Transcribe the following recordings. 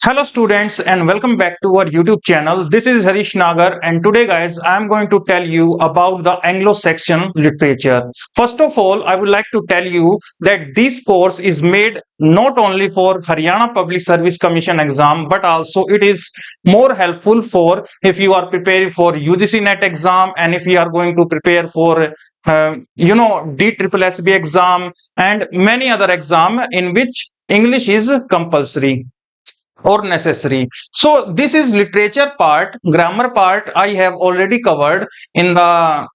Hello students and welcome back to our YouTube channel. This is Harish Nagar and today guys I am going to tell you about the Anglo-Saxon literature. First of all, I would like to tell you that this course is made not only for Haryana Public Service Commission exam but also it is more helpful for if you are preparing for UGC NET exam and if you are going to prepare for DSSB exam and many other exam in which English is compulsory or necessary. So this is literature part. Grammar part I have already covered in the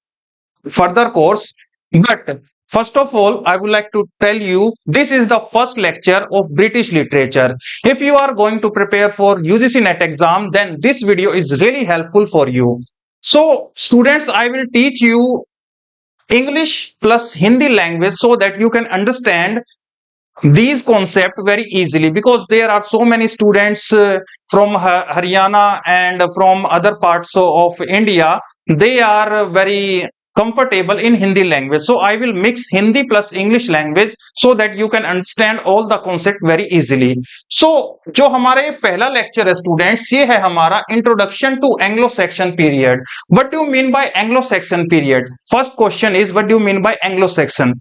further course, but first of all I would like to tell you this is the first lecture of British literature. If you are going to prepare for UGC NET exam, then this video is really helpful for you. So students, I will teach you English plus Hindi language so that you can understand these concept very easily, because there are so many students from Haryana and from other parts of India. They are very comfortable in Hindi language, so I will mix Hindi plus English language so that you can understand all the concept very easily. So जो हमारे पहला lecture है students, ये है हमारा introduction to Anglo section period. What do mean by Anglo section period? First question is what do mean by Anglo section.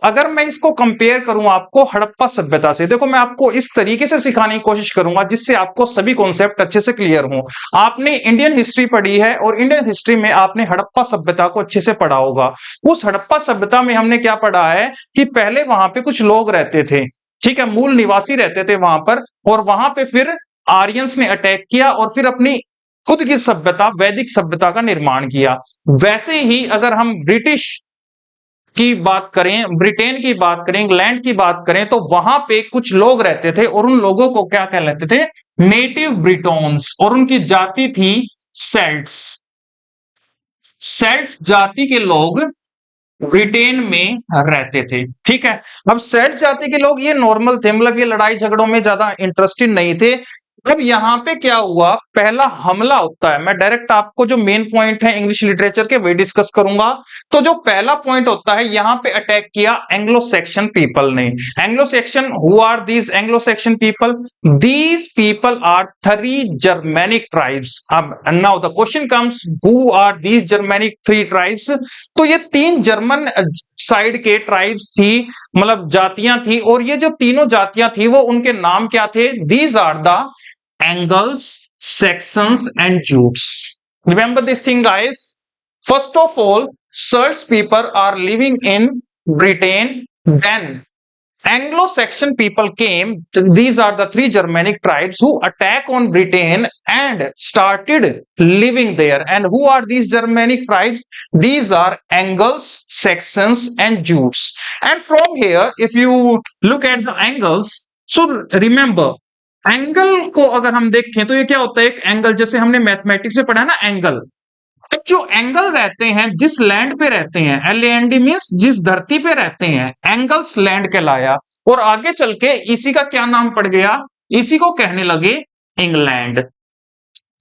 अगर मैं इसको कंपेयर करूं आपको हड़प्पा सभ्यता से, देखो मैं आपको इस तरीके से सिखाने की कोशिश करूंगा जिससे आपको सभी कॉन्सेप्ट अच्छे से क्लियर हो. आपने इंडियन हिस्ट्री पढ़ी है और इंडियन हिस्ट्री में आपने हड़प्पा सभ्यता को अच्छे से पढ़ा होगा. उस हड़प्पा सभ्यता में हमने क्या पढ़ा है कि पहले वहां पे कुछ लोग रहते थे, ठीक है, मूल निवासी रहते थे वहां पर, और वहां पे फिर आर्यंस ने अटैक किया और फिर अपनी खुद की सभ्यता, वैदिक सभ्यता का निर्माण किया. वैसे ही अगर हम ब्रिटिश की बात करें, ब्रिटेन की बात करें, इंग्लैंड की बात करें, तो वहां पे कुछ लोग रहते थे और उन लोगों को क्या कहलाते थे? नेटिव ब्रिटोन्स. और उनकी जाति थी सेल्ट्स. सेल्ट्स जाति के लोग ब्रिटेन में रहते थे, ठीक है. अब सेल्ट्स जाति के लोग ये नॉर्मल थे, मतलब ये लड़ाई झगड़ों में ज्यादा इंटरेस्टेड नहीं थे. अब यहां पे क्या हुआ, पहला हमला होता है. मैं डायरेक्ट आपको जो मेन पॉइंट है इंग्लिश लिटरेचर के वही डिस्कस करूंगा. तो जो पहला पॉइंट होता है, यहां पे अटैक किया एंग्लो सेक्शन पीपल ने. Anglo Saxon, who are these Anglo Saxon people? These people are 3 Germanic tribes. अब now the question comes, who are these Germanic 3 tribes? तो ये 3 जर्मन साइड के ट्राइब्स थी, मतलब जातियां थी, और ये जो तीनों जातियां थी वो उनके नाम क्या थे? These are the Angles, Saxons and Jutes. Remember this thing guys. First of all, Celts people are living in Britain. Then Anglo-Saxon people came. These are the 3 Germanic tribes who attack on Britain and started living there. And who are these Germanic tribes? These are Angles, Saxons and Jutes. And from here, if you look at the Angles, so remember, angle को अगर हम देखें तो ये क्या होता है? एक एंगल, जैसे हमने मैथमेटिक्स में पढ़ा है ना एंगल. जो एंगल रहते हैं, जिस लैंड पे रहते हैं, LAND मींस जिस धरती पे रहते हैं, एंगल्स लैंड कहलाया. और आगे चल के इसी का क्या नाम पड़ गया? इसी को कहने लगे इंग्लैंड.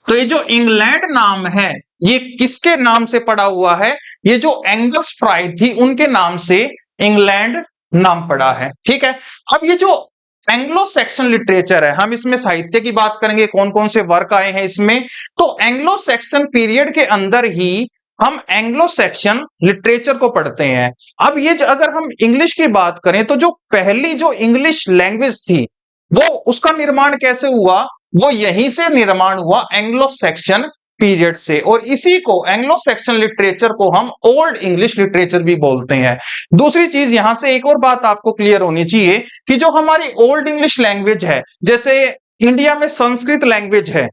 तो ये जो इंग्लैंड नाम है, ये किसके नाम से पड़ा हुआ है? ये जो एंगल्स ट्राइब थी उनके नाम से इंग्लैंड नाम पड़ा है, ठीक है. अब ये जो एंग्लो सेक्शन लिटरेचर है, हम इसमें साहित्य की बात करेंगे, कौन कौन से वर्क आए हैं इसमें. तो एंग्लो सेक्शन पीरियड के अंदर ही हम एंग्लो सेक्शन लिटरेचर को पढ़ते हैं. अब ये अगर हम इंग्लिश की बात करें तो जो पहली जो इंग्लिश लैंग्वेज थी वो उसका निर्माण कैसे हुआ? वो यहीं से निर्माण हुआ, एंग्लो सेक्शन पीरियड से. और इसी को एंग्लो सेक्शन लिटरेचर को हम ओल्ड इंग्लिश लिटरेचर भी बोलते हैं. दूसरी चीज यहां से एक और बात आपको क्लियर होनी चाहिए कि जो हमारी ओल्ड इंग्लिश लैंग्वेज है, जैसे इंडिया में संस्कृत लैंग्वेज है,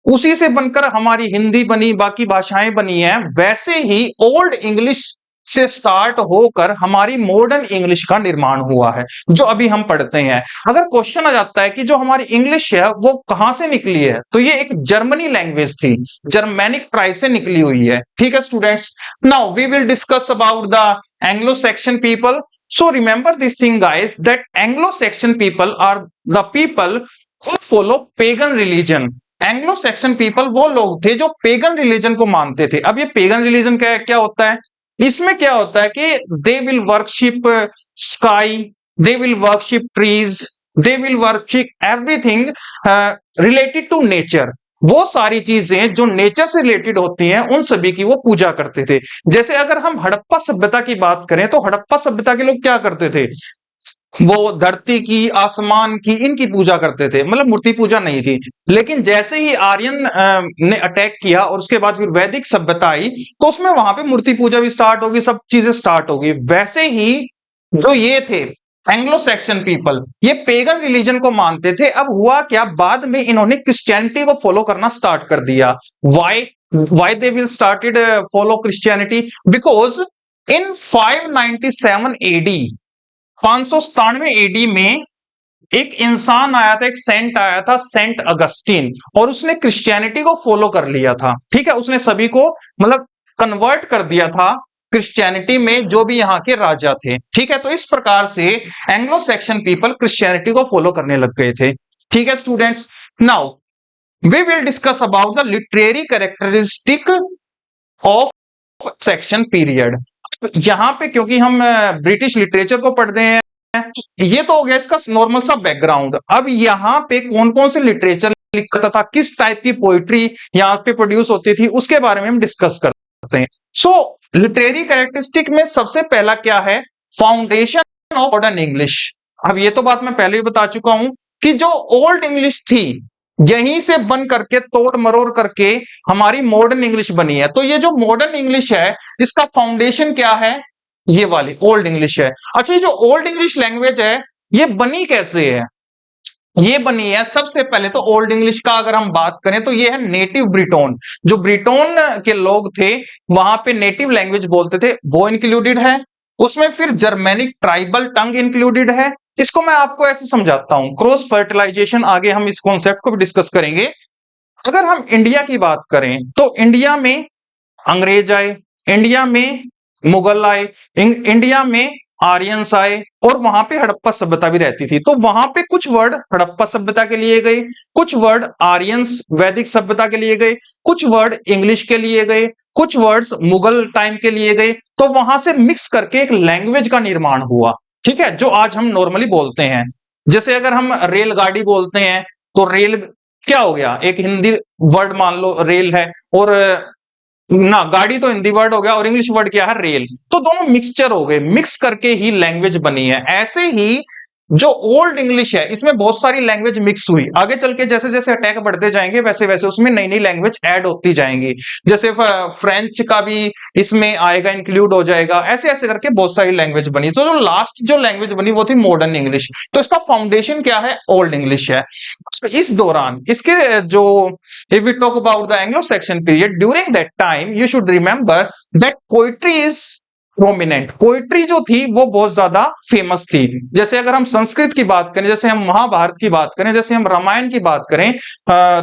उसी से बनकर हमारी हिंदी बनी, बाकी भाषाएं बनी हैं, वैसे ही ओल्ड इंग्लिश से स्टार्ट होकर हमारी मॉडर्न इंग्लिश का निर्माण हुआ है जो अभी हम पढ़ते हैं. अगर क्वेश्चन आ जाता है कि जो हमारी इंग्लिश है वो कहां से निकली है, तो ये एक जर्मनी लैंग्वेज थी, जर्मेनिक ट्राइब से निकली हुई है, ठीक है students. Now we will discuss about the Anglo-Saxon people. So remember this thing guys, that Anglo-Saxon people are the people who follow pagan religion. Anglo Saxon people वो लोग थे जो पेगन रिलीजन को मानते थे. अब ये पेगन रिलीजन क्या होता है? इसमें क्या होता है कि they will worship sky, they will worship trees, they will worship everything related to nature. वो सारी चीजें जो नेचर से रिलेटेड होती हैं उन सभी की वो पूजा करते थे। जैसे अगर हम हड़प्पा सभ्यता की बात करें तो हड़प्पा सभ्यता के लोग क्या करते थे, वो धरती की, आसमान की, इनकी पूजा करते थे, मतलब मूर्ति पूजा नहीं थी। लेकिन जैसे ही आर्यन ने अटैक किया और उसके बाद फिर वैदिक सभ्यता आई तो उसमें वहां पे मूर्ति पूजा भी स्टार्ट होगी, सब चीजें स्टार्ट होगी। वैसे ही जो ये थे एंग्लो सैक्सन पीपल, ये पेगन रिलीजन को मानते थे। अब हुआ क्या, बाद में इन्होंने क्रिश्चियनिटी को फॉलो करना स्टार्ट कर दिया। Why why they will started follow Christianity, because in 597 AD, 597 AD में एक इंसान आया था, एक सेंट आया था, सेंट अगस्टीन, और उसने क्रिश्चियनिटी को फॉलो कर लिया था। ठीक है, उसने सभी को मतलब कन्वर्ट कर दिया था क्रिश्चियनिटी में, जो भी यहाँ के राजा थे। ठीक है, तो इस प्रकार से एंग्लो सैक्सन पीपल क्रिश्चियनिटी को फॉलो करने लग गए थे। ठीक है students, now we will discuss about the literary characteristic of section period. यहाँ पे क्योंकि हम ब्रिटिश लिटरेचर को पढ़ते हैं, ये तो हो गया इसका नॉर्मल सा बैकग्राउंड। अब यहाँ पे कौन कौन से लिटरेचर लिखता था, किस टाइप की पोइट्री यहाँ पे प्रोड्यूस होती थी, उसके बारे में हम डिस्कस करते हैं। सो लिटरेरी कैरेक्टरिस्टिक में सबसे पहला क्या है, फाउंडेशन ऑफ मॉडर्न इंग्लिश। अब ये तो बात मैं पहले ही बता चुका हूं कि जो ओल्ड इंग्लिश थी यहीं से बन करके, तोड़ मरोड़ करके हमारी मॉडर्न इंग्लिश बनी है। तो ये जो मॉडर्न इंग्लिश है इसका फाउंडेशन क्या है, ये वाली ओल्ड इंग्लिश है। अच्छा, ये जो ओल्ड इंग्लिश लैंग्वेज है ये बनी कैसे है, ये बनी है सबसे पहले तो ओल्ड इंग्लिश का अगर हम बात करें तो ये है नेटिव ब्रिटोन। जो ब्रिटोन के लोग थे वहां पे नेटिव लैंग्वेज बोलते थे, वो इंक्लूडेड है उसमें। फिर जर्मेनिक ट्राइबल टंग इंक्लूडेड है। इसको मैं आपको ऐसे समझाता हूं, क्रॉस फर्टिलाइजेशन, आगे हम इस कॉन्सेप्ट को भी डिस्कस करेंगे। अगर हम इंडिया की बात करें तो इंडिया में अंग्रेज आए, इंडिया में मुगल आए, इंडिया में आर्यंस आए, और वहां पे हड़प्पा सभ्यता भी रहती थी। तो वहां पे कुछ वर्ड हड़प्पा सभ्यता के लिए गए, कुछ वर्ड आर्यंस वैदिक सभ्यता के लिए गए, कुछ वर्ड इंग्लिश के लिए गए, कुछ वर्ड्स मुगल टाइम के लिए गए। तो वहां से मिक्स करके एक लैंग्वेज का निर्माण हुआ। ठीक है, जो आज हम नॉर्मली बोलते हैं। जैसे अगर हम रेलगाड़ी बोलते हैं तो रेल क्या हो गया, एक हिंदी वर्ड मान लो रेल है, और ना गाड़ी तो हिंदी वर्ड हो गया, और इंग्लिश वर्ड क्या है, रेल। तो दोनों मिक्सचर हो गए, मिक्स करके ही लैंग्वेज बनी है। ऐसे ही जो ओल्ड इंग्लिश है इसमें बहुत सारी लैंग्वेज मिक्स हुई। आगे चल के जैसे जैसे अटैक बढ़ते जाएंगे वैसे वैसे उसमें नई नई लैंग्वेज ऐड होती जाएंगी। जैसे फ्रेंच का भी इसमें आएगा, इंक्लूड हो जाएगा, ऐसे ऐसे करके बहुत सारी लैंग्वेज बनी। तो जो लास्ट जो लैंग्वेज बनी वो थी मॉडर्न इंग्लिश। तो इसका फाउंडेशन क्या है, ओल्ड इंग्लिश है। इस दौरान इसके जो, if we talk about the Anglo-Saxon period, during that time you should remember that poetry is prominent. Poetry जो थी वो बहुत ज्यादा फेमस थी। जैसे अगर हम संस्कृत की बात करें, जैसे हम महाभारत की बात करें, जैसे हम रामायण की बात करें,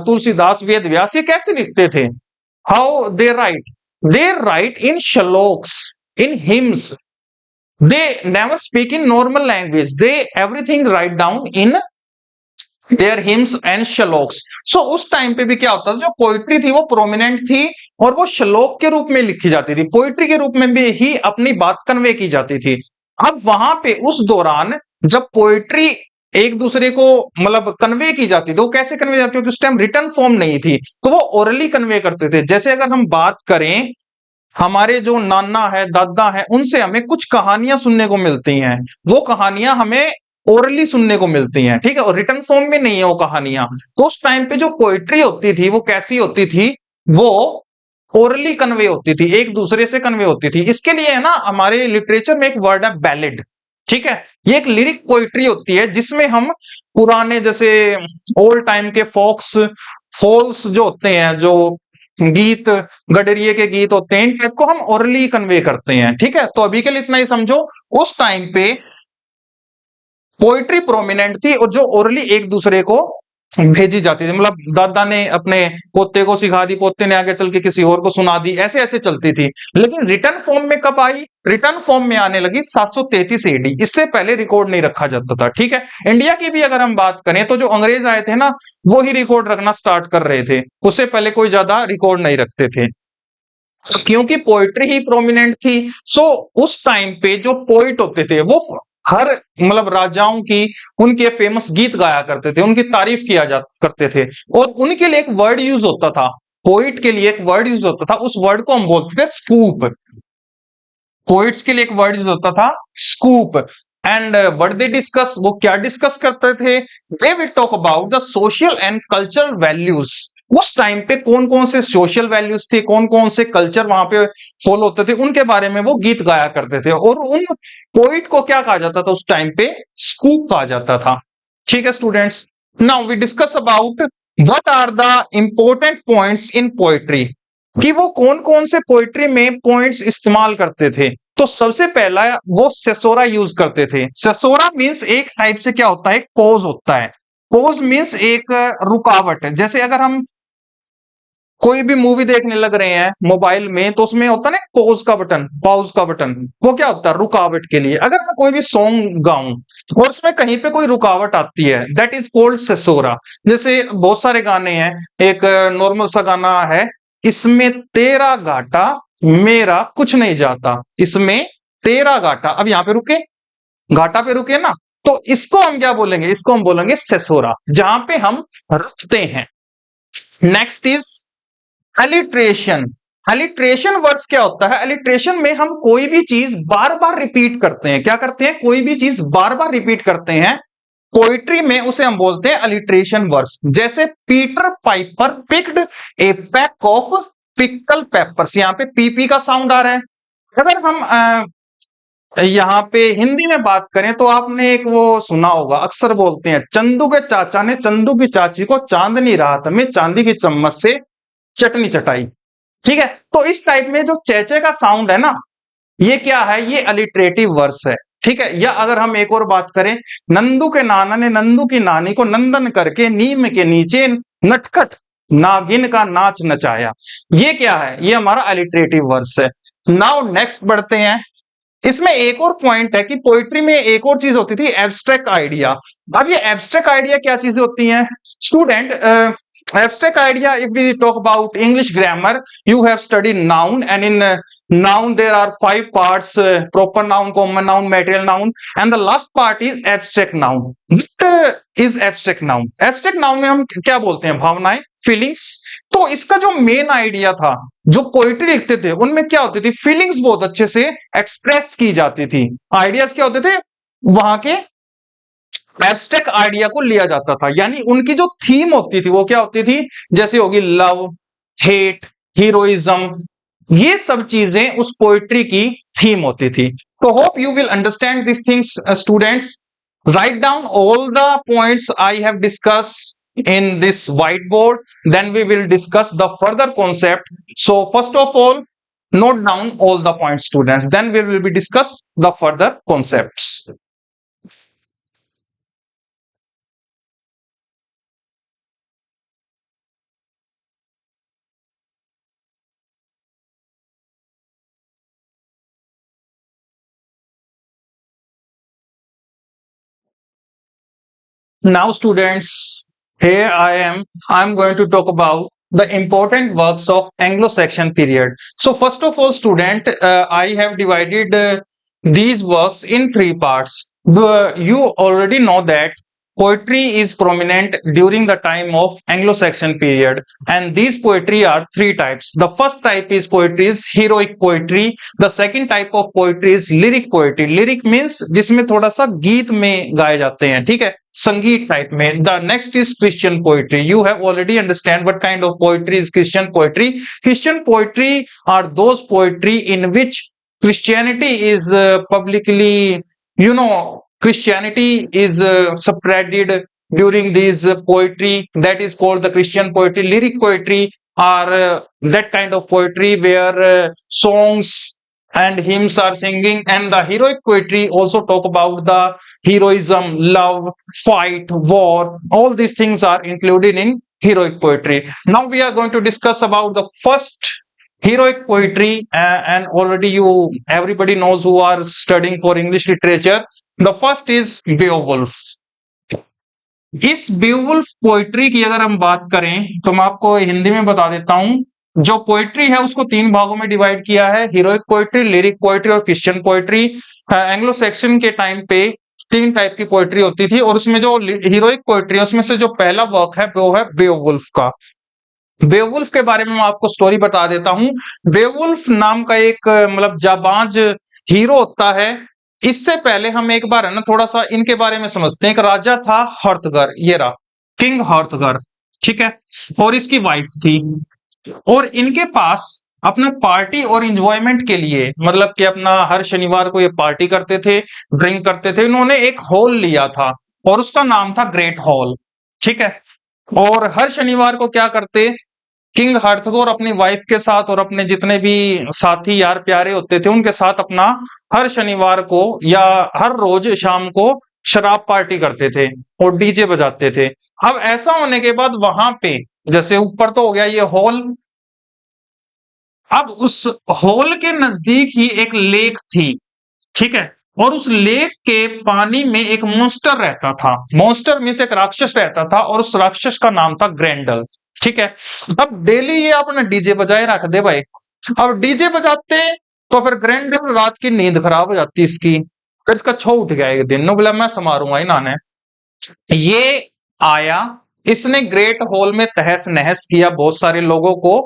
तुलसीदास, वेद व्यास, ये कैसे लिखते थे, how they write in shlokas, in hymns. They never speak in normal language, they everything write down in their hymns and shlokas. So उस टाइम पे भी क्या होता था, जो पोइट्री थी वो प्रोमिनेंट थी और वो श्लोक के रूप में लिखी जाती थी, पोइट्री के रूप में भी ही अपनी बात कन्वे की जाती थी। अब वहां पे उस दौरान जब पोइट्री एक दूसरे को मतलब कन्वे की जाती थी, वो कैसे कन्वे जाती, क्योंकि उस टाइम रिटर्न फॉर्म नहीं थी, तो वो ओरली कन्वे करते थे। जैसे अगर हम बात करें, हमारे जो नाना है, दादा है, उनसे हमें कुछ कहानियां सुनने को मिलती हैं, वो कहानियां हमें ओरली सुनने को मिलती हैं। ठीक है, और रिटर्न फॉर्म में नहीं है वो कहानियां। तो उस टाइम पे जो पोइट्री होती थी वो कैसी होती थी, वो ओरली कन्वे होती थी, एक दूसरे से कन्वे होती थी। इसके लिए है ना, हमारे लिटरेचर में एक वर्ड है बैलेड। ठीक है, ये एक लिरिक पोइट्री होती है जिसमें हम पुराने जैसे ओल्ड टाइम के फॉल्स जो होते हैं, जो गीत, गडरिये के गीत होते हैं, इन टाइप को हम ओरली कन्वे करते हैं। ठीक है, तो अभी के लिए इतना ही समझो। उस टाइम पे पोइट्री प्रोमिनेंट थी और जो ओरली एक दूसरे को भेजी जाती थी, मतलब दादा ने अपने पोते को सिखा दी, पोते ने आगे चल के किसी और को सुना दी, ऐसे ऐसे चलती थी। लेकिन रिटर्न फॉर्म में कब आई, रिटर्न फॉर्म में आने लगी 733 एडी, इससे पहले रिकॉर्ड नहीं रखा जाता था। ठीक है, इंडिया की भी अगर हम बात करें तो जो अंग्रेज आए थे ना, वो ही रिकॉर्ड रखना स्टार्ट कर रहे थे, उससे पहले कोई ज्यादा रिकॉर्ड नहीं रखते थे, क्योंकि पोइट्री ही प्रोमिनेंट थी। सो उस टाइम पे जो पोइट होते थे वो हर मतलब राजाओं की उनके फेमस गीत गाया करते थे, उनकी तारीफ किया जा करते थे, और उनके लिए एक वर्ड यूज होता था, पोइट के लिए एक वर्ड यूज होता था, उस वर्ड को हम बोलते थे स्कूप। पोइट्स के लिए एक वर्ड यूज होता था scoop. And what they discuss, वो क्या डिस्कस करते थे, they will talk about the social and cultural values. उस टाइम पे कौन कौन से सोशल वैल्यूज थे, कौन कौन से कल्चर वहां पे फॉलो होते थे, उनके बारे में वो गीत गाया करते थे, और उन पोइट को क्या कहा जाता था उस टाइम पे, स्कूप कहा जाता था। ठीक है students, now we discuss about what are the important points in poetry, कि वो कौन कौन से पोइट्री में पॉइंट्स इस्तेमाल करते थे। तो सबसे पहला वो सेसोरा यूज करते थे। सेसोरा मींस एक टाइप से क्या होता है, पोज होता है। पोज मींस एक रुकावट है। जैसे अगर हम कोई भी मूवी देखने लग रहे हैं मोबाइल में, तो उसमें होता है ना पॉज का बटन, पॉज का बटन, वो क्या होता है, रुकावट के लिए। अगर मैं कोई भी सॉन्ग गाऊं और उसमें कहीं पे कोई रुकावट आती है, दैट इज कॉल्ड सेसोरा। जैसे बहुत सारे गाने हैं, एक नॉर्मल सा गाना है, इसमें तेरा घाटा मेरा कुछ नहीं जाता, इसमें तेरा घाटा, अब यहाँ पे रुके, घाटा पे रुके ना, तो इसको हम क्या बोलेंगे, इसको हम बोलेंगे सेसोरा, जहां पे हम रुकते हैं। Next is alliteration. Alliteration words क्या होता है, अलिट्रेशन में हम कोई भी चीज बार बार रिपीट करते हैं, क्या करते हैं, कोई भी चीज बार बार रिपीट करते हैं, पोइट्री में उसे हम बोलते हैं अलिट्रेशन वर्ड्स। जैसे Peter Piper picked A pack of pickle papers, यहां पे पीपी का साउंड आ रहा है। अगर हम यहाँ पे हिंदी में बात करें तो आपने एक वो सुना होगा, अक्सर बोलते हैं, चंदू के चाचा ने चंदू की चाची को चांदनी रात में चांदी की चम्मच से चटनी चटाई। ठीक है, तो इस टाइप में जो चेचे का साउंड है ना, ये क्या है, ये अलिटरेटिव वर्स है। ठीक है, या अगर हम एक और बात करें, नंदू के नाना ने नंदू की नानी को नंदन करके नीम के नीचे नटखट नागिन का नाच नचाया, ये क्या है, ये हमारा अलिटरेटिव वर्स है। नाउ नेक्स्ट बढ़ते हैं। इसमें एक और पॉइंट है कि पोइट्री में एक और चीज होती थी, एब्स्ट्रैक्ट आइडिया। अब ये एब्स्ट्रैक्ट आइडिया क्या चीजें होती हैं student, abstract idea, if we talk about English grammar, you have studied noun, and in noun there are 5 parts, proper noun, common noun, material noun, and the last part is abstract noun. What is abstract noun? Abstract noun में हम क्या बोलते हैं, भावनाएं, feelings. तो इसका जो main idea था, जो पोइट्री लिखते थे उनमें क्या होती थी, फीलिंग्स बहुत अच्छे से एक्सप्रेस की जाती थी। आइडियाज क्या होते थे, वहां के एब्स्ट्रैक्ट आइडिया को लिया जाता था, यानी उनकी जो थीम होती थी वो क्या होती थी, जैसे होगी लव, हेट, हीरोइज्म, ये सब चीजें उस पोइट्री की थीम होती थी। तो hope you will understand this things students. Write down all the points I have discuss in this whiteboard, then we will discuss the further concept. So first of all, note down all the points students, then we will be discuss the further concepts. Now, students, here I'm going to talk about the important works of Anglo-Saxon period. So, first of all, student, I have divided these works in 3 parts. You already know that poetry is prominent during the time of Anglo-Saxon period, and these poetry are 3 types. The first type is poetry is heroic poetry. The second type of poetry is lyric poetry. Lyric means जिसमें थोड़ा सा गीत में गाए जाते हैं, ठीक है, संगीत टाइप में. The next is Christian poetry. You have already understand what kind of poetry is Christian poetry. Christian poetry are those poetry in which Christianity is publicly, Christianity is spreaded during these poetry, that is called the Christian poetry. Lyric poetry are that kind of poetry where songs and hymns are singing, and the heroic poetry also talk about the heroism, love, fight, war. All these things are included in heroic poetry. Now we are going to discuss about the first heroic poetry, and already everybody knows who are studying for English literature. The first is Beowulf. इस Beowulf poetry की अगर हम बात करें तो मैं आपको हिंदी में बता देता हूं, जो पोइट्री है उसको तीन भागों में डिवाइड किया है, हीरोइक पोइट्री, लिरिक पोइट्री और क्रिश्चियन पोइट्री। एंग्लो सेक्शन के टाइम पे तीन टाइप की पोइट्री होती थी, और उसमें जो हीरोइक पोइट्री है उसमें से जो पहला वर्क है वो है बेवुल्फ का। बेवुल्फ के बारे में मैं आपको स्टोरी बता देता हूं। बेवुल्फ नाम का एक मतलब जाबाज हीरो होता है। इससे पहले हम एक बार है ना थोड़ा सा इनके बारे में समझते हैं। एक राजा था हर्थगर, ये रहा किंग हर्थगर, ठीक है, और इसकी वाइफ थी, और इनके पास अपना पार्टी और इंजॉयमेंट के लिए, मतलब कि अपना हर शनिवार को ये पार्टी करते थे, ड्रिंक करते थे। इन्होंने एक हॉल लिया था और उसका नाम था ग्रेट हॉल, ठीक है। और हर शनिवार को क्या करते, किंग हर्थगोर अपनी वाइफ के साथ और अपने जितने भी साथी यार प्यारे होते थे उनके साथ अपना हर शनिवार को या हर रोज शाम को शराब पार्टी करते थे और डीजे बजाते थे। अब ऐसा होने के बाद वहां पे, जैसे ऊपर तो हो गया ये हॉल, अब उस हॉल के नजदीक ही एक लेक थी, ठीक है, और उस लेक के पानी में एक मॉन्स्टर रहता था। मॉन्स्टर में से एक राक्षस रहता था और उस राक्षस का नाम था ग्रैंडल, ठीक है। अब डेली ये अपना डीजे बजाए रख दे भाई। अब डीजे बजाते तो फिर ग्रैंडल रात की नींद खराब हो जाती इसकी, फिर इसका छो उठ गया एक दिन, नो बोला मैं समारूंगा इन्होंने। ये आया, इसने ग्रेट हॉल में तहस नहस किया, बहुत सारे लोगों को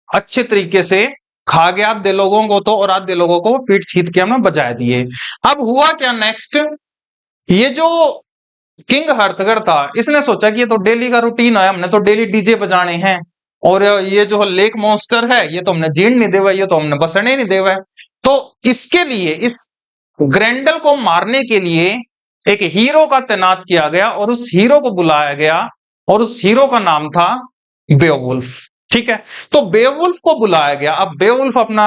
अच्छे तरीके से खा गया, आधे लोगों को तो, और आधे लोगों को पीट छीत के हमने बजा दिए। अब हुआ क्या नेक्स्ट, ये जो किंग हर्थगर था इसने सोचा कि ये तो डेली का रूटीन है, हमने तो डेली डीजे बजाने हैं, और ये जो लेक मॉन्स्टर है ये तो हमने जीण नहीं देवा, ये तो हमने बसने नहीं देवा है। तो इसके लिए, इस ग्रैंडल को मारने के लिए एक हीरो का तैनात किया गया और उस हीरो को बुलाया गया, और उस हीरो का नाम था बेवुल्फ, ठीक है। तो बेवुल्फ को बुलाया गया। अब बेवुल्फ अपना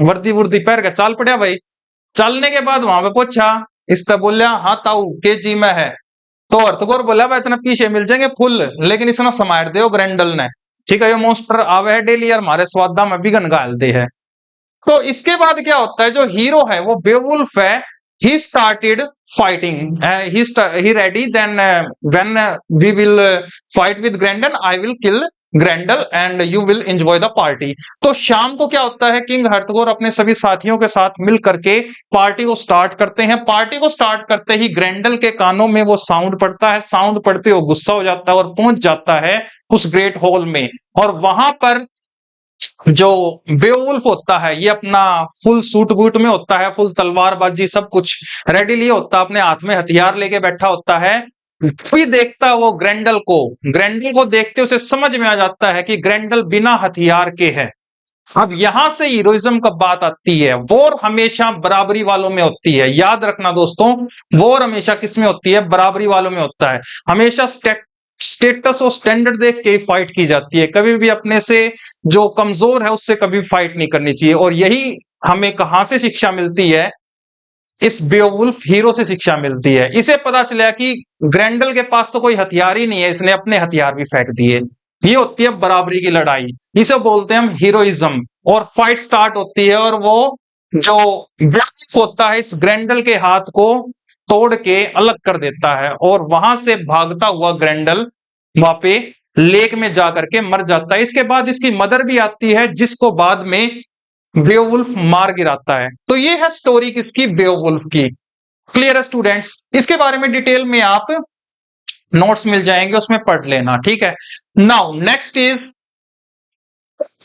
वर्दी वर्दी पहन के चाल पड़ा भाई। चलने के बाद वहां पे पूछा, इसने बोलिया हाँ ताऊ के जी में है। तो अर्थगोर बोला भाई इतना पीछे मिल जाएंगे फुल, लेकिन इसने समार दे ग्रैंडल ने, ठीक है, ये मॉन्स्टर आवे है डेली और हमारे स्वादा में बिगन गाल दे है। तो इसके बाद क्या होता है, जो हीरो है वो बेवुल्फ है, he started fighting, he ready, then when we will fight with Grendel, I will kill Grendel and you will enjoy the party। तो शाम को क्या होता है, किंग हर्थगोर अपने सभी साथियों के साथ मिल करके पार्टी को स्टार्ट करते हैं। पार्टी को स्टार्ट करते ही ग्रैंडल के कानों में वो साउंड पड़ता है, साउंड पड़ते वो गुस्सा हो जाता है और पहुंच जाता है उस ग्रेट हॉल में। और वहां पर जो बेवुल्फ होता है ये अपना फुल सूट बूट में होता है, फुल तलवारबाजी सब कुछ रेडी लिए होता है, अपने हाथ में हथियार लेके बैठा होता है। फिर देखता है वो ग्रैंडल को, ग्रैंडल को देखते उसे समझ में आ जाता है कि ग्रैंडल बिना हथियार के है। अब यहां से हीरोइज्म का बात आती है, वॉर हमेशा बराबरी वालों में होती है, याद रखना दोस्तों, वॉर हमेशा किस में होती है, बराबरी वालों में होता है। हमेशा स्टेटस और स्टैंडर्ड देख के फाइट की जाती है, कभी भी अपने से जो कमजोर है उससे कभी फाइट नहीं करनी चाहिए। और यही हमें कहां से शिक्षा मिलती है, इस बेवुल्फ हीरो से शिक्षा मिलती है। इसे पता चला कि ग्रैंडल के पास तो कोई हथियार ही नहीं है, इसने अपने हथियार भी फेंक दिए। ये होती है बराबरी की लड़ाई, इसे बोलते हैं हम हीरोइज्म। और फाइट स्टार्ट होती है और वो जो बेवुल्फ होता है इस ग्रैंडल के हाथ को तोड़ के अलग कर देता है, और वहां से भागता हुआ ग्रैंडल वहां पे लेक में जाकर के मर जाता है। इसके बाद इसकी मदर भी आती है जिसको बाद में बेवुल्फ मार गिराता है। तो ये है स्टोरी किसकी, बेवुल्फ की। क्लियर है स्टूडेंट्स, इसके बारे में डिटेल में आप नोट्स मिल जाएंगे उसमें पढ़ लेना, ठीक है। नाउ नेक्स्ट इज,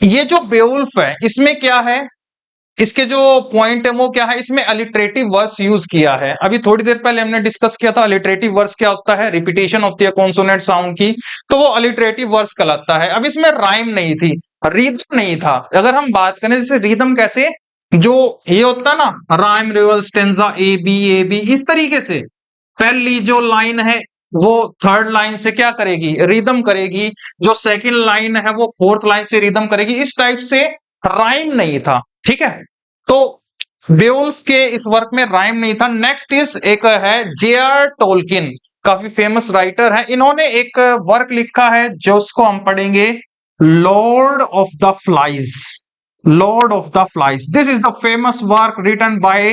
ये जो बेवुल्फ है इसमें क्या है, इसके जो पॉइंट है वो क्या है, इसमें अलिटरेटिव वर्ड्स यूज किया है। अभी थोड़ी देर पहले हमने डिस्कस किया था अलिटरेटिव वर्ड्स क्या होता है, रिपीटेशन होती है कॉन्सोनेंट साउंड की, तो वो अलिटरेटिव वर्ड्स कहलाता है। अब इसमें राइम नहीं थी, रिदम नहीं था। अगर हम बात करें जैसे रिदम कैसे, जो ये होता है ना rhyme reverse stanza A B इस तरीके से, पहली जो लाइन है वो थर्ड लाइन से क्या करेगी, रिदम करेगी, जो सेकंड लाइन है वो फोर्थ लाइन से रिदम करेगी, इस टाइप से राइम नहीं था, ठीक है। तो बेवुल्फ के इस वर्क में राइम नहीं था। नेक्स्ट इज एक है जे.आर. टोल्किन, काफी फेमस राइटर है, इन्होंने एक वर्क लिखा है जो उसको हम पढ़ेंगे, lord of the flies. Lord of the flies, this is the famous work written by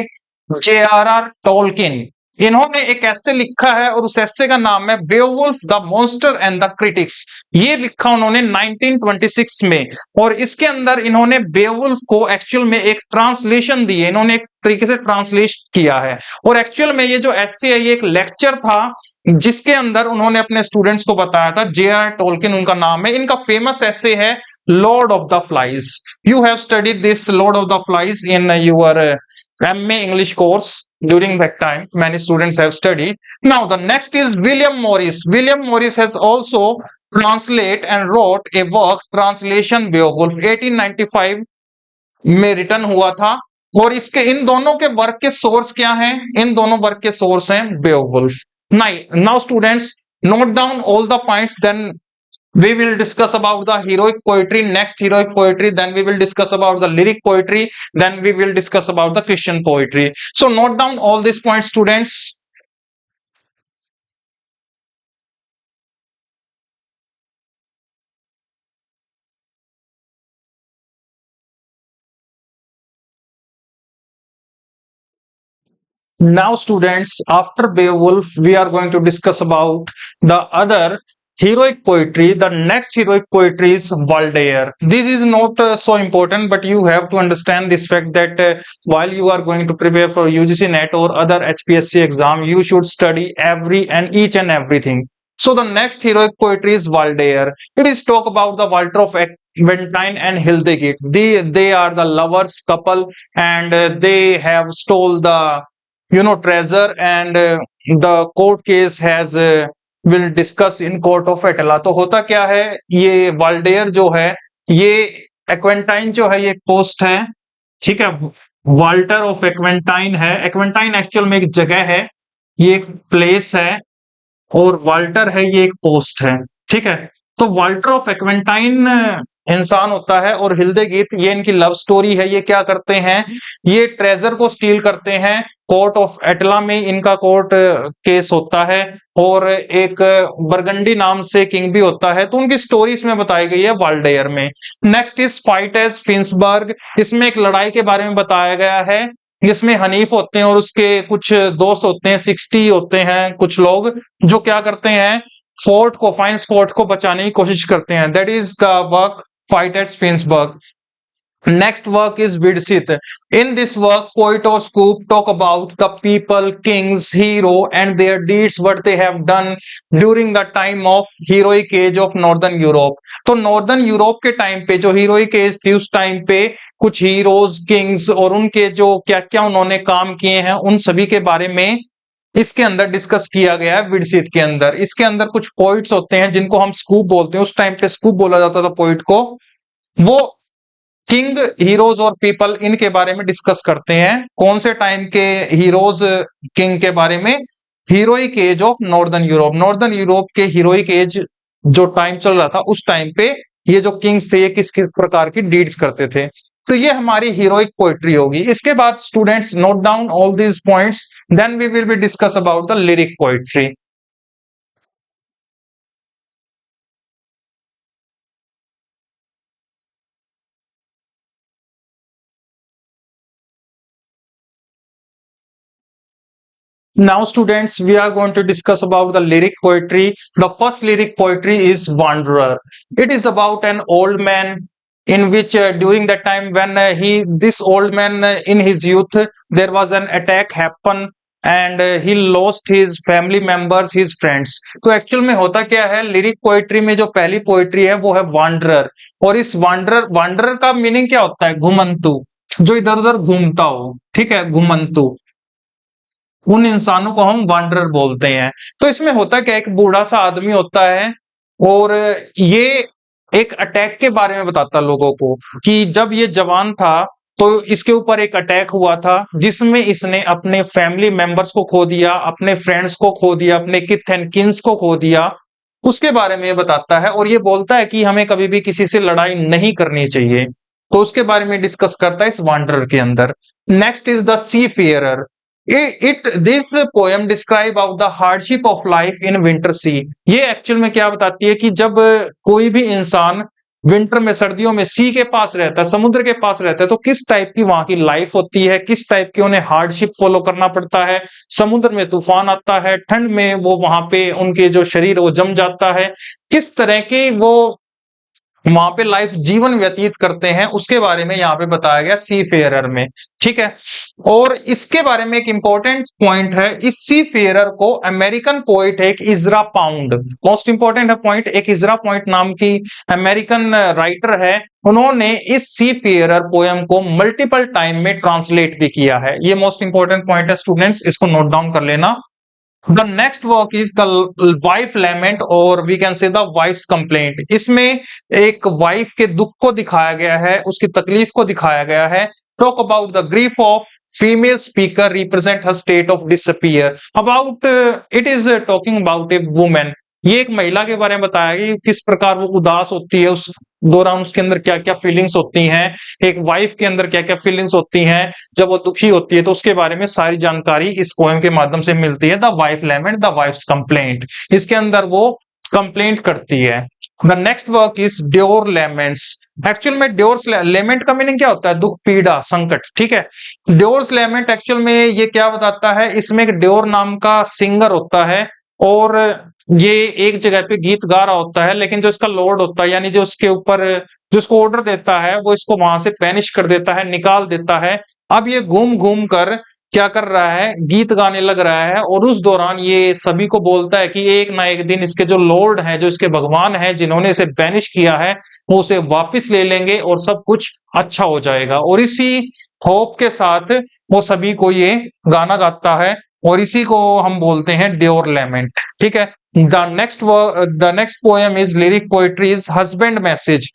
J R R. Tolkien. इन्होंने एक ऐसे लिखा है और उस ऐसे का नाम है Beowulf the monster and the critics. ये लिखा उन्होंने 1926 में, और इसके अंदर इन्होंने बेवुल्फ को एक्चुअल में एक ट्रांसलेशन दी है, इन्होंने एक तरीके से ट्रांसलेट किया है। और एक्चुअल में ये जो ऐसे है ये एक लेक्चर था जिसके अंदर उन्होंने अपने स्टूडेंट्स को बताया था। J.R. टोल्किन उनका नाम है। इनका फेमस ऐसे है Lord of the flies. You have studied this Lord of the flies in your MA English course during that time. Many students have studied. Now the next is William Morris. William Morris has also translate and wrote a work Translation Beowulf 1895 में return हुआ था। और इसके इन दोनों के work के source क्या हैं? इन दोनों वर्क के सोर्स हैं Beowulf. Now students note down all the points, then we will discuss about the heroic poetry, next heroic poetry, then we will discuss about the lyric poetry, then we will discuss about the Christian poetry. So note down all these points, students. Now students, after Beowulf we are going to discuss about the other heroic poetry. The next heroic poetry is Waldair. This is not so important, but you have to understand this fact that while you are going to prepare for UGC NET or other HPSC exam, you should study every and each and everything. So the next heroic poetry is Waldair. It is talk about the Walter of Valentine and Hildegard. They are the lovers couple, and they have stole the treasure, and the court case has will discuss in court of Atala. तो होता क्या है, ये Waldeyer जो है ये एक्वेंटाइन जो है ये एक पोस्ट है, ठीक है। वाल्टर ऑफ एक्वेंटाइन है। एक्वेंटाइन एक्चुअल में एक जगह है, ये एक प्लेस है, और वाल्टर है ये एक पोस्ट है, ठीक है। तो वाल्टर ऑफ एक्वेंटाइन इंसान होता है, और हिल्डेगीत ये इनकी लव स्टोरी है। ये क्या करते हैं, ये ट्रेजर को स्टील करते हैं। कोर्ट ऑफ एटला में इनका कोर्ट केस होता है, और एक बरगंडी नाम से किंग भी होता है। तो उनकी स्टोरी इसमें बताई गई है वाल्डेयर में। Next is fight as Finnsburg. इसमें एक लड़ाई के बारे में बताया गया है, जिसमें हनीफ होते हैं और उसके कुछ दोस्त होते हैं, 60 होते हैं कुछ लोग, जो क्या करते हैं, फोर्ट को, फाइंस फोर्ट को बचाने की कोशिश करते हैं। That is the work fight eight फिंसबर्ग। Next work is Vidsit. In this work, poet or scoop talk about the people, kings, hero, and their deeds, what they have done during the time of heroic age of Northern Europe. तो northern Europe के time पे जो heroic as थी, उस time पे कुछ heroes, Kings और उनके जो क्या क्या उन्होंने काम किए हैं, उन सभी के बारे में इसके अंदर डिस्कस किया गया है विडसित के अंदर। इसके अंदर कुछ पोइट्स होते हैं जिनको हम स्कूप बोलते हैं, उस टाइम पे स्कूप बोला जाता था पोइट को। वो किंग, हीरोज और पीपल, इनके बारे में डिस्कस करते हैं। कौन से टाइम के हीरोज, किंग के बारे में? Heroic age of northern Europe. Northern Europe के हीरोइक एज जो टाइम चल रहा था, उस टाइम पे ये जो किंग्स थे ये किस किस प्रकार की डीड्स करते थे। तो ये हमारी हीरोइक पोएट्री होगी। इसके बाद students note down all these points, then we will be discuss about the lyric poetry. Now students, we are going to discuss about the lyric poetry. The first lyric poetry is Wanderer. It is about an old man in which during that time when this old man in his youth, there was an attack happen, and he lost his family members, his friends. तो actual में होता क्या है, lyric poetry में जो पहली poetry है वो है वांडरर। और इस वांडरर का मीनिंग क्या होता है? घुमंतु, जो इधर उधर घूमता हो, ठीक है, घुमंतु। उन इंसानों को हम वांडरर बोलते हैं। तो इसमें होता क्या, एक बूढ़ा सा आदमी होता है, और ये एक अटैक के बारे में बताता लोगों को कि जब ये जवान था तो इसके ऊपर एक अटैक हुआ था, जिसमें इसने अपने फैमिली मेंबर्स को खो दिया, अपने फ्रेंड्स को खो दिया, अपने किथ एंड किन्स को खो दिया। उसके बारे में ये बताता है, और ये बोलता है कि हमें कभी भी किसी से लड़ाई नहीं करनी चाहिए। तो उसके बारे में डिस्कस करता है इस वांडरर के अंदर। Next is the seafarer. This poem describe about the hardship of life in winter sea। ये एक्चुअल में क्या बताती है कि जब कोई भी इंसान विंटर में, सर्दियों में सी के पास रहता है, समुद्र के पास रहता है, तो किस टाइप की वहां की लाइफ होती है, किस टाइप की उन्हें हार्डशिप फॉलो करना पड़ता है। समुद्र में तूफान आता है, ठंड में वो वहां पे उनके जो शरीर वो जम जाता है, किस तरह के वो वहां पे लाइफ जीवन व्यतीत करते हैं, उसके बारे में यहाँ पे बताया गया सी फेयरर में। ठीक है, और इसके बारे में एक इंपॉर्टेंट पॉइंट है, इस सी फेयरर को अमेरिकन पोइट है एक इजरा पाउंड, मोस्ट इंपॉर्टेंट है पॉइंट, एक इजरा पॉइंट नाम की अमेरिकन राइटर है, उन्होंने इस सी फेयरर पोयम को मल्टीपल टाइम में ट्रांसलेट भी किया है। ये मोस्ट इंपॉर्टेंट पॉइंट है स्टूडेंट्स, इसको नोट डाउन कर लेना। The next work is the wife lament और we can say the wife's complaint। इसमें एक वाइफ के दुख को दिखाया गया है, उसकी तकलीफ को दिखाया गया है। Talk about the grief of female speaker represent her state of despair। About it is talking about a woman। ये एक महिला के बारे में बताया गया कि किस प्रकार वो उदास होती है, उस दौरान उसके अंदर क्या क्या फीलिंग्स होती हैं, एक वाइफ के अंदर क्या क्या फीलिंग्स होती हैं जब वो दुखी होती है, तो उसके बारे में सारी जानकारी इस पोएम के माध्यम से मिलती है। The wife lament, the wife's complaint, इसके अंदर वो कंप्लेंट करती है। The next work is Deor laments. Actual में ड्योर्स लेमेंट का मीनिंग क्या होता है? दुख, पीड़ा, संकट। ठीक है, ड्योर्स लेमेंट एक्चुअल में ये क्या बताता है, इसमें एक ड्योर नाम का सिंगर होता है और ये एक जगह पे गीत गा रहा होता है, लेकिन जो इसका लॉर्ड होता है, यानी जो उसके ऊपर जो इसको ऑर्डर देता है, वो इसको वहां से बैनिश कर देता है, निकाल देता है। अब ये घूम घूम कर क्या कर रहा है, गीत गाने लग रहा है, और उस दौरान ये सभी को बोलता है कि एक ना एक दिन इसके जो लॉर्ड हैं, जो इसके भगवान हैं, जिन्होंने इसे बैनिश किया है, वो उसे वापस ले लेंगे और सब कुछ अच्छा हो जाएगा। और इसी होप के साथ वो सभी को ये गाना गाता है, और इसी को हम बोलते हैं ड्योर लेमेंट। ठीक है, the next poem is lyric poetry is husband message.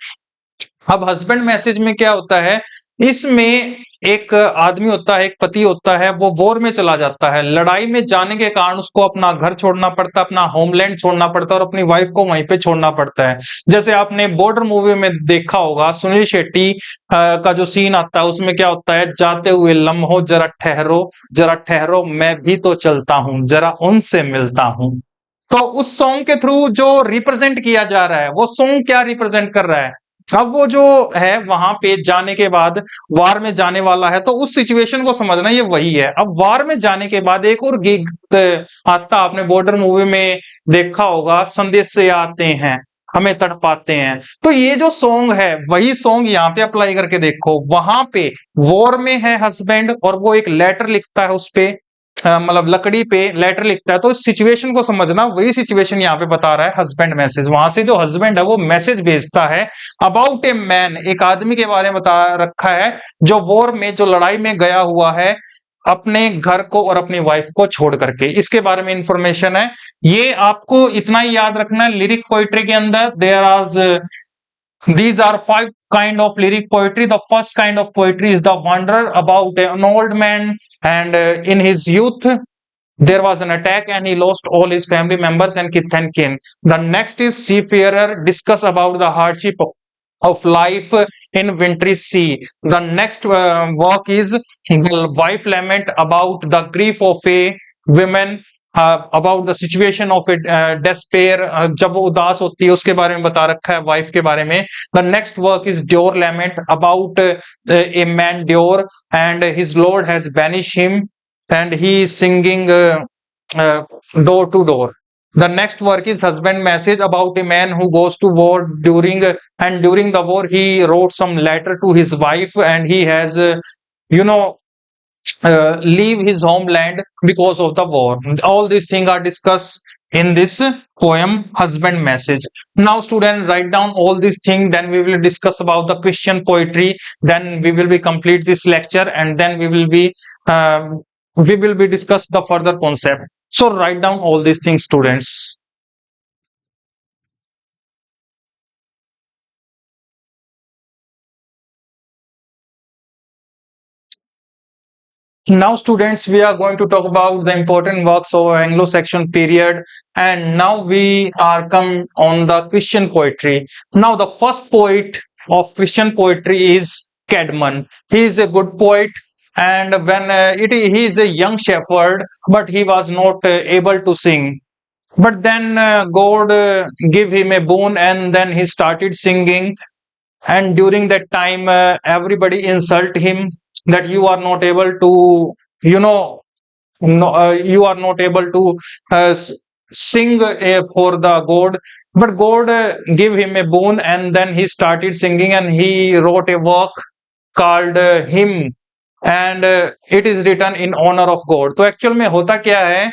अब हस्बैंड मैसेज में क्या होता है, इसमें एक आदमी होता है, एक पति होता है, वो वॉर में चला जाता है, लड़ाई में जाने के कारण उसको अपना घर छोड़ना पड़ता है, अपना होमलैंड छोड़ना पड़ता है, और अपनी वाइफ को वहीं पे छोड़ना पड़ता है। जैसे आपने बॉर्डर मूवी में देखा होगा, सुनील शेट्टी का जो सीन आता है, उसमें क्या होता है, जाते हुए लम्हो जरा ठहरो मैं भी तो चलता हूं, जरा उनसे मिलता हूं। तो उस सॉन्ग के थ्रू जो रिप्रेजेंट किया जा रहा है, वो सॉन्ग क्या रिप्रेजेंट कर रहा है, अब वो जो है वहां पे जाने के बाद वार में जाने वाला है, तो उस सिचुएशन को समझना ये वही है। अब वार में जाने के बाद एक और गीत आता, आपने बॉर्डर मूवी में देखा होगा, संदेश से आते हैं हमें तड़पाते हैं। तो ये जो सॉन्ग है, वही सॉन्ग यहाँ पे अप्लाई करके देखो, वहां पे वॉर में है हस्बैंड, और वो एक लेटर लिखता है, उस पे मतलब लकड़ी पे लेटर लिखता है, तो इस सिचुएशन को समझना, वही सिचुएशन यहाँ पे बता रहा है हस्बैंड मैसेज। वहां से जो हस्बैंड है वो मैसेज भेजता है अबाउट ए मैन, एक आदमी के बारे में बता रखा है जो वॉर में, जो लड़ाई में गया हुआ है, अपने घर को और अपनी वाइफ को छोड़ करके, इसके बारे में इंफॉर्मेशन है। ये आपको इतना ही याद रखना है, लिरिक पोइट्री के अंदर there are these are five kind of lyric poetry। The first kind of poetry is the wanderer, about an old man, and in his youth there was an attack and he lost all his family members and kith and kin। The next is seafarer, discuss about the hardship of life in wintry sea। The next work is the wife lament, about the grief of a woman, about the situation of it despair, जब वो उदास होती है उसके बारे में बता रखा है, वाइफ के बारे में। The next work is Deor lament, about a man Deor and his lord has banish him and he is singing door to door. The next work is husband message, about a man who goes to war during the war he wrote some letter to his wife and he has you know leave his homeland because of the war। All these things are discussed in this poem husband message। Now student, write down all these things, then we will discuss about the Christian poetry, then we will be complete this lecture, and then we will be discuss the further concept। So write down all these things students। Now students, we are going to talk about the important works of Anglo-Saxon period, and now we are come on the Christian poetry। Now the first poet of Christian poetry is Caedmon। He is a good poet, and when he is a young shepherd, but he was not able to sing, but then God gave him a boon, and then he started singing, and during that time everybody insult him that you are not able to, you know, no, you are not able to sing for the god, but god give him a boon, and then he started singing and he wrote a work called hymn, and it is written in honor of god. तो actual में होता क्या है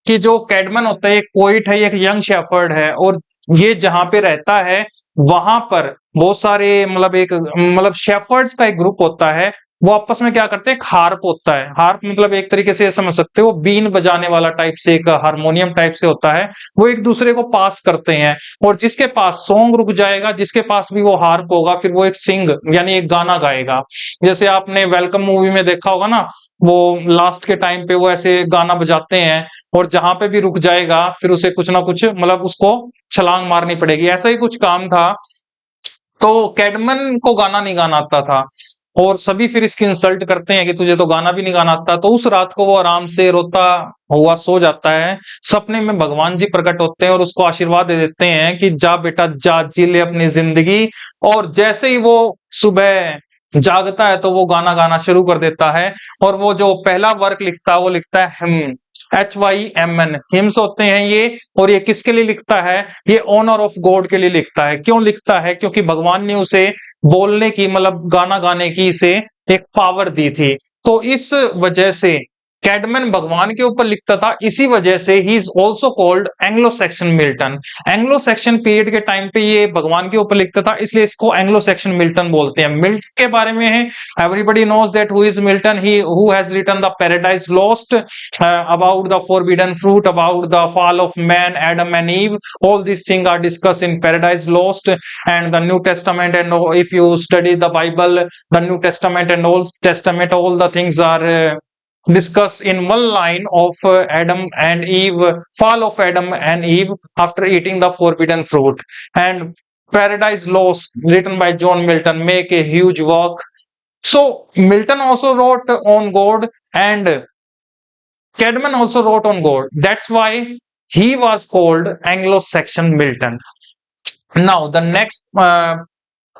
कि जो कैडमन होता है एक पोइट है, एक यंग शेफर्ड है, और ये जहां पे रहता है वहां पर बहुत सारे मतलब एक मतलब शेफर्ड्स का एक ग्रुप होता है। वो आपस में क्या करते हैं, एक हार्प होता है। हार्प मतलब एक तरीके से ये समझ सकते हो, वो बीन बजाने वाला टाइप से, एक हारमोनियम टाइप से होता है। वो एक दूसरे को पास करते हैं, और जिसके पास सॉन्ग रुक जाएगा, जिसके पास भी वो हार्प होगा, फिर वो एक सिंग यानी एक गाना गाएगा। जैसे आपने वेलकम मूवी में देखा होगा ना, वो लास्ट के टाइम पे वो ऐसे गाना बजाते हैं, और जहां पे भी रुक जाएगा फिर उसे कुछ ना कुछ मतलब उसको छलांग मारनी पड़ेगी। ऐसा ही कुछ काम था। तो कैडमन को गाना नहीं गाना आता था, और सभी फिर इसकी इंसल्ट करते हैं कि तुझे तो गाना भी नहीं गाना आता। तो उस रात को वो आराम से रोता हुआ सो जाता है। सपने में भगवान जी प्रकट होते हैं और उसको आशीर्वाद दे देते हैं कि जा बेटा जा, जी ले अपनी जिंदगी। और जैसे ही वो सुबह जागता है तो वो गाना गाना शुरू कर देता है, और वो जो पहला वर्क लिखता है वो लिखता है हिम, HYMN, हिम्स होते हैं ये। और ये किसके लिए लिखता है, ये ऑनर ऑफ गॉड के लिए लिखता है। क्यों लिखता है, क्योंकि भगवान ने उसे बोलने की मतलब गाना गाने की इसे एक पावर दी थी। तो इस वजह से कैडमैन भगवान के ऊपर लिखता था। इसी वजह से he is also called Anglo Saxon Milton. Anglo section period के टाइम पे ये भगवान के ऊपर लिखता था, इसलिए इसको एंग्लो सेक्शन मिल्टन बोलते हैं। मिल्टन के बारे में है, everybody knows that who is Milton, he who has written the Paradise Lost, about the forbidden fruit, about the fall of man, Adam and Eve. All these things are discussed in Paradise Lost and the New Testament. And if you study the Bible, the New Testament and Old Testament, all the things are discussed in one line of Adam and Eve, fall of Adam and Eve after eating the forbidden fruit. And Paradise Lost, written by John Milton, make a huge work. So Milton also wrote on God, and Cadman also wrote on God. That's why he was called Anglo-Saxon Milton. Now the next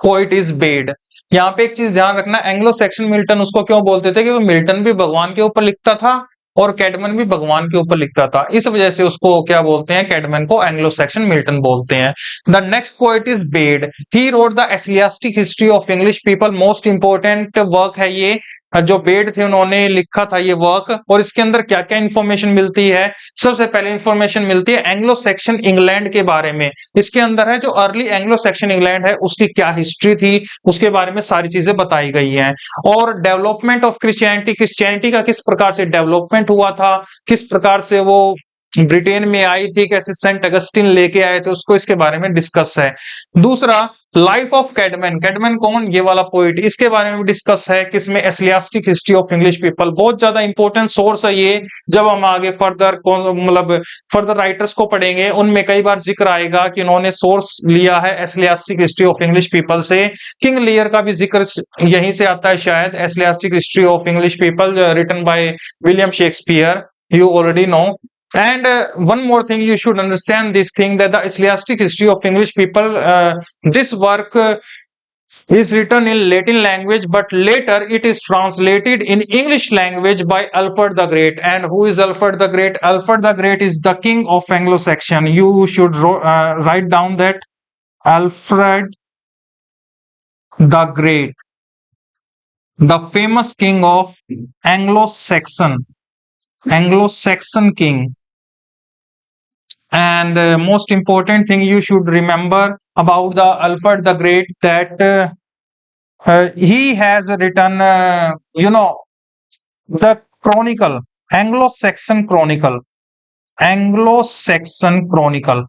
poet is bed. यहाँ पे एक चीज ध्यान रखना, Anglo Saxon Milton उसको क्यों बोलते थे, क्योंकि मिल्टन भी भगवान के ऊपर लिखता था और कैडमन भी भगवान के ऊपर लिखता था। इस वजह से उसको क्या बोलते हैं, कैडमन को एंग्लो सेक्शन मिल्टन बोलते हैं। The next poet is Bede. He wrote the ecclesiastical history of English people. Most important work है ये। जो बेड थे उन्होंने लिखा था ये वर्क, और इसके अंदर क्या क्या इंफॉर्मेशन मिलती है। सबसे पहले इंफॉर्मेशन मिलती है एंग्लो सेक्शन इंग्लैंड के बारे में। इसके अंदर है जो अर्ली एंग्लो सेक्शन इंग्लैंड है उसकी क्या हिस्ट्री थी, उसके बारे में सारी चीजें बताई गई हैं। और डेवलपमेंट ऑफ क्रिश्चियनिटी, क्रिश्चियनिटी का किस प्रकार से डेवलपमेंट हुआ था, किस प्रकार से वो ब्रिटेन में आई थी, कैसे सेंट अगस्टिन लेके आए थे, उसको इसके बारे में डिस्कस है। दूसरा, लाइफ ऑफ कैडमैन। कैडमैन कौन, ये वाला पोइट, इसके बारे में भी डिस्कस है किसमें, एसियास्टिक हिस्ट्री ऑफ इंग्लिश पीपल। बहुत ज्यादा इंपॉर्टेंट सोर्स है ये। जब हम आगे फर्दर मतलब फर्दर राइटर्स को पढ़ेंगे उनमें कई बार जिक्र आएगा कि उन्होंने सोर्स लिया है ecclesiastical history of English people से। किंग लियर का भी जिक्र यहीं से आता है शायद, ecclesiastical history of English people written by William Shakespeare, you already know. And one more thing, you should understand this thing that the Asiatic history of English people, this work is written in Latin language, but later it is translated in English language by Alfred the Great. And who is Alfred the Great? Alfred the Great is the king of Anglo-Saxon. You should write down that Alfred the Great, the famous king of Anglo-Saxon, Anglo-Saxon king. And most important thing you should remember about the Alfred the Great, that he has written, the Chronicle, Anglo-Saxon Chronicle, Anglo-Saxon Chronicle।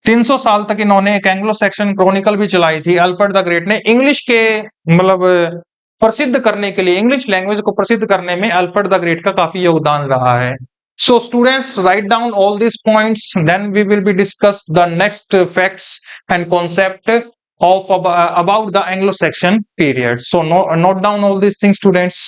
300 साल तक इन्होंने एक Anglo Saxon Chronicle भी चलाई थी Alfred the great ने। English के मतलब प्रसिद्ध करने के लिए, इंग्लिश लैंग्वेज को प्रसिद्ध करने में अल्फ्रेड द ग्रेट का काफी योगदान रहा है। So students, write down all these points, then we will be discuss the next facts and concept of about the Anglo-Saxon period. So note down all these things, students.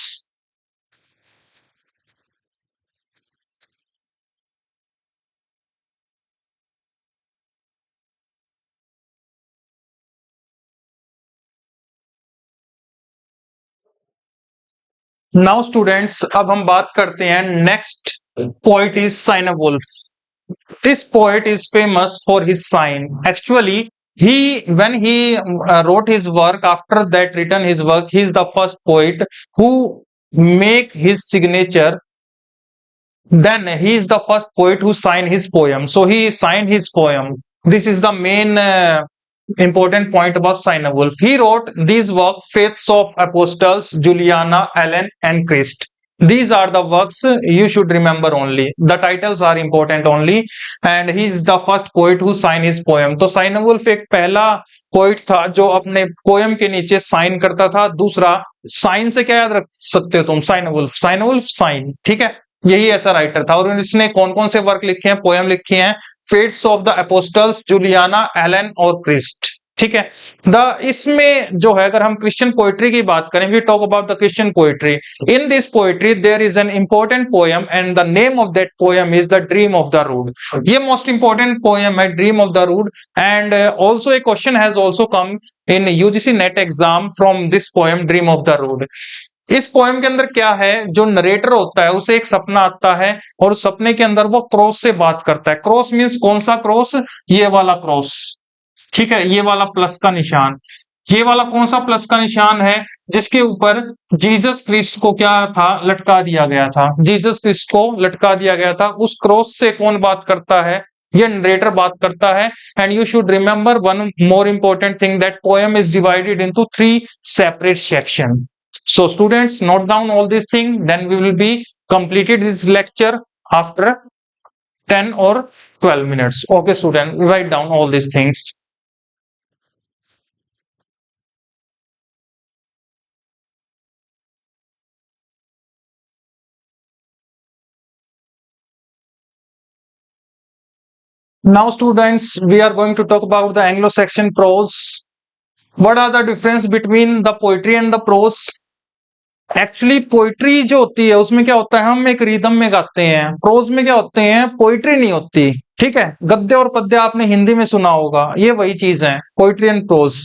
Now students, अब हम बात करते हैं next poet is Cynewulf. This poet is famous for his sign. Actually, when he wrote his work, after that written his work, he is the first poet who make his signature. Then he is the first poet who signed his poem. So he signed his poem. This is the main important point about Saina Wolf. He wrote these works: Faiths of Apostles, Juliana, Ellen, and Christ. These are the works you should remember only. The titles are important only, and he is the first poet who signed his poem. तो Saina wolf एक पहला poet था जो अपने poem के नीचे sign करता था। दूसरा, साइन से क्या याद रख सकते हो तुम? साइना वुल्फ साइन, ठीक है। यही ऐसा राइटर था। और इसने कौन कौन से वर्क लिखे हैं, पोएम लिखे हैं? Fates of the Apostles, Juliana, Elene और क्रिस्ट, ठीक है। इसमें जो है, अगर हम क्रिश्चियन पोएट्री की बात करें, we talk about the Christian poetry. In this poetry there is an important poem and the name of that poem is the dream of the rood. ये मोस्ट इंपॉर्टेंट पोएम है, dream of the rood. And also a question has also come in UGC NET exam from this poem dream of the rood. इस poem के अंदर क्या है, जो narrator होता है उसे एक सपना आता है और उस सपने के अंदर वो क्रॉस से बात करता है। क्रॉस मींस कौन सा क्रॉस? ये वाला क्रॉस, ठीक है, ये वाला प्लस का निशान। ये वाला कौन सा प्लस का निशान है? जिसके ऊपर जीसस क्रिस्ट को क्या था? लटका दिया गया था। जीसस क्रिस्ट को लटका दिया गया था। उस क्रॉस से कौन बात करता है? ये नरेटर बात करता है। And you should remember one more important thing, that poem is divided into 3 separate section. So students, note down all these things, then we will be completed this lecture after 10 or 12 minutes. Okay student, write down all these things. Now students, we are going to talk about the Anglo-Saxon prose. What are the difference between the poetry and the prose? Actually poetry जो होती है उसमें क्या होता है, हम एक rhythm में गाते हैं। प्रोज में क्या होते हैं, पोइट्री नहीं होती, ठीक है। गद्य और पद्य आपने हिंदी में सुना होगा, ये वही चीज है, पोइट्री एंड प्रोज।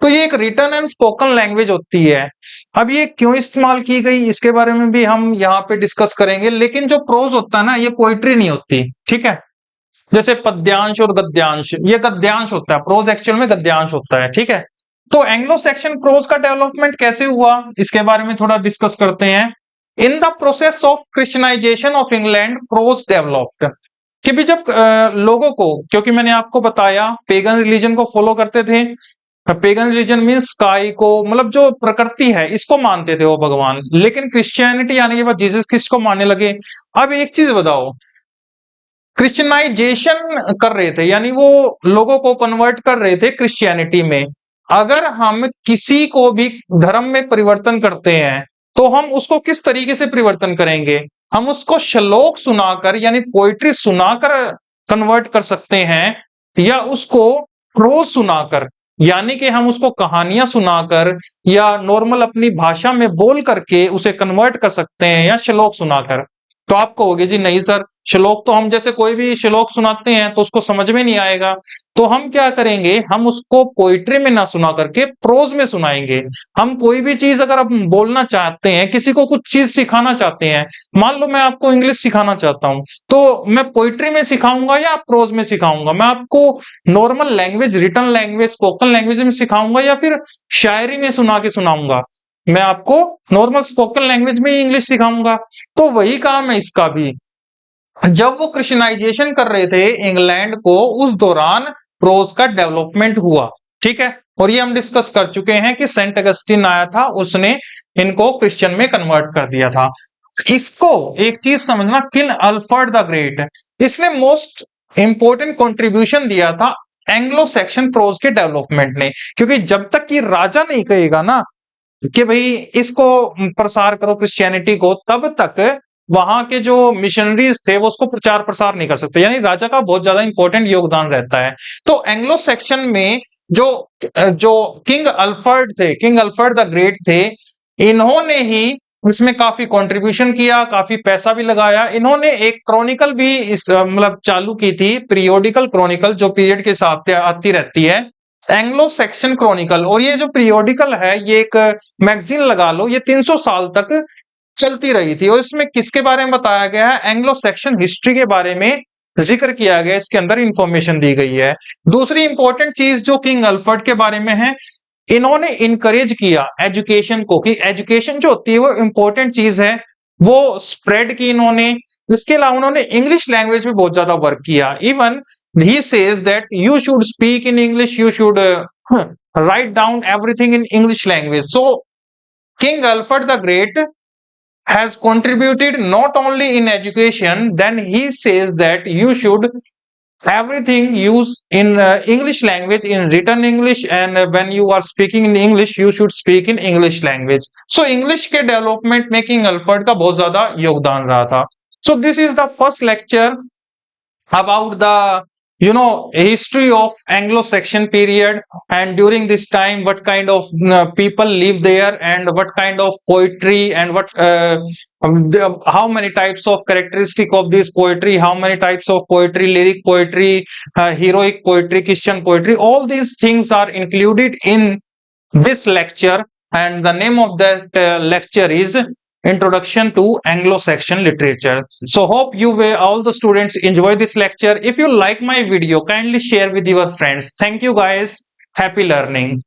तो ये एक रिटन एंड स्पोकन लैंग्वेज होती है। अब ये क्यों इस्तेमाल की गई, इसके बारे में भी हम यहाँ पे डिस्कस करेंगे। लेकिन जो प्रोज होता है ना, ये पोइट्री नहीं होती, ठीक है। जैसे पद्यांश और गद्यांश, ये गद्यांश होता है, प्रोज एक्चुअल में गद्यांश होता है, ठीक है। तो एंग्लो सेक्शन प्रोज का डेवलपमेंट कैसे हुआ, इसके बारे में थोड़ा डिस्कस करते हैं। In the process of Christianization of England, prose developed. कि भी जब लोगों को, क्योंकि मैंने आपको बताया पेगन रिलीजन को फॉलो करते थे। पेगन रिलीजन मीन स्काई को, मतलब जो प्रकृति है इसको मानते थे वो भगवान। लेकिन क्रिश्चियनिटी आने के बाद जीसस क्रिस्ट को मानने लगे। अब एक चीज बताओ, क्रिश्चियनाइजेशन कर रहे थे, यानी वो लोगों को कन्वर्ट कर रहे थे क्रिश्चियनिटी में। अगर हम किसी को भी धर्म में परिवर्तन करते हैं तो हम उसको किस तरीके से परिवर्तन करेंगे? हम उसको श्लोक सुनाकर, यानी पोइट्री सुनाकर कन्वर्ट कर सकते हैं, या उसको प्रोज सुनाकर, यानी कि हम उसको कहानियां सुनाकर या नॉर्मल अपनी भाषा में बोल करके उसे कन्वर्ट कर सकते हैं, या श्लोक सुनाकर। तो आप कहोगे जी नहीं सर, श्लोक तो हम जैसे कोई भी श्लोक सुनाते हैं तो उसको समझ में नहीं आएगा। तो हम क्या करेंगे, हम उसको पोइट्री में ना सुना करके प्रोज में सुनाएंगे। हम कोई भी चीज अगर हम बोलना चाहते हैं, किसी को कुछ चीज सिखाना चाहते हैं, मान लो मैं आपको इंग्लिश सिखाना चाहता हूं, तो मैं पोइट्री में सिखाऊंगा या प्रोज में सिखाऊंगा? मैं आपको normal language, written language, spoken language में सिखाऊंगा या फिर शायरी में सुना के सुनाऊंगा? मैं आपको नॉर्मल स्पोकन लैंग्वेज में ही इंग्लिश सिखाऊंगा। तो वही काम है इसका भी। जब वो क्रिश्चियनाइजेशन कर रहे थे इंग्लैंड को, उस दौरान प्रोज का डेवलपमेंट हुआ, ठीक है। और ये हम डिस्कस कर चुके हैं कि सेंट अगस्टिन आया था, उसने इनको क्रिश्चियन में कन्वर्ट कर दिया था। इसको एक चीज समझना, किंग अल्फ्रेड द ग्रेट, इसने मोस्ट इंपोर्टेंट कंट्रीब्यूशन दिया था एंग्लो सैक्सन प्रोज के डेवलपमेंट में। क्योंकि जब तक कि राजा नहीं कहेगा ना कि भाई इसको प्रसार करो क्रिश्चियनिटी को, तब तक वहां के जो मिशनरीज थे वो उसको प्रचार प्रसार नहीं कर सकते। यानी राजा का बहुत ज्यादा इंपॉर्टेंट योगदान रहता है। तो एंग्लो सेक्शन में जो जो किंग अल्फ्रेड थे, किंग अल्फ्रेड द ग्रेट थे, इन्होंने ही इसमें काफी कंट्रीब्यूशन किया, काफी पैसा भी लगाया। इन्होंने एक क्रॉनिकल भी इस मतलब चालू की थी, पीरियोडिकल क्रॉनिकल, जो पीरियड के हिसाब से आती रहती है, एंग्लो सेक्शन क्रॉनिकल। और ये जो पीरियोडिकल है, ये एक मैगजीन लगा लो, ये 300 साल तक चलती रही थी। और इसमें किसके बारे में बताया गया है? एंग्लो सेक्शन हिस्ट्री के बारे में जिक्र किया गया, इसके अंदर इंफॉर्मेशन दी गई है। दूसरी इंपॉर्टेंट चीज जो किंग अल्फ्रेड के बारे में है, इन्होंने इनकरेज किया एजुकेशन को, कि एजुकेशन जो होती है वो इंपॉर्टेंट चीज है, वो स्प्रेड की इन्होंने। इसके अलावा उन्होंने इंग्लिश लैंग्वेज में बहुत ज्यादा वर्क किया। Even he says that you should speak in English, you should write down everything in English language. So king Alfred the great has contributed not only in education, then he says that you should everything use in English language, in written English, and when you are speaking in English you should speak in English language. So English के development में king Alfred का बहुत ज्यादा योगदान रहा था। So this is the first lecture about the history of Anglo-Saxon period, and during this time what kind of people live there, and what kind of poetry, and what how many types of characteristic of this poetry, how many types of poetry, lyric poetry, heroic poetry, Christian poetry, all these things are included in this lecture. And the name of that lecture is Introduction to Anglo-Saxon Literature. So hope you will, all the students, enjoy this lecture. If you like my video, kindly share with your friends. Thank you guys. Happy learning.